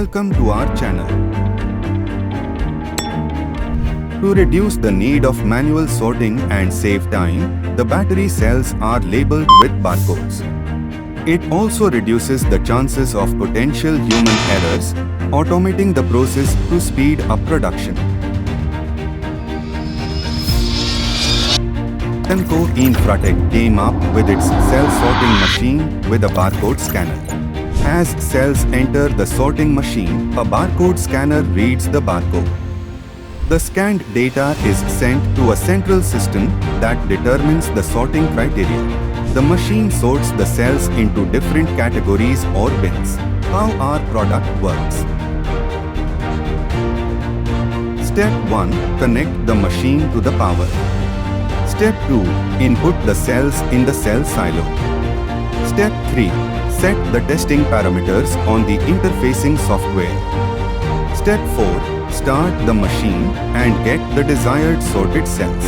Welcome to our channel. To reduce the need of manual sorting and save time, the battery cells are labeled with barcodes. It also reduces the chances of potential human errors, automating the process to speed up production. Semco Infratech came up with its cell sorting machine with a barcode scanner. As cells enter the sorting machine, a barcode scanner reads the barcode. The scanned data is sent to a central system that determines the sorting criteria. The machine sorts the cells into different categories or bins. How our product works. Step 1. Connect the machine to the power. Step 2. Input the cells in the cell silo. Step 3. Set the testing parameters on the interfacing software. Step 4. Start the machine and get the desired sorted cells.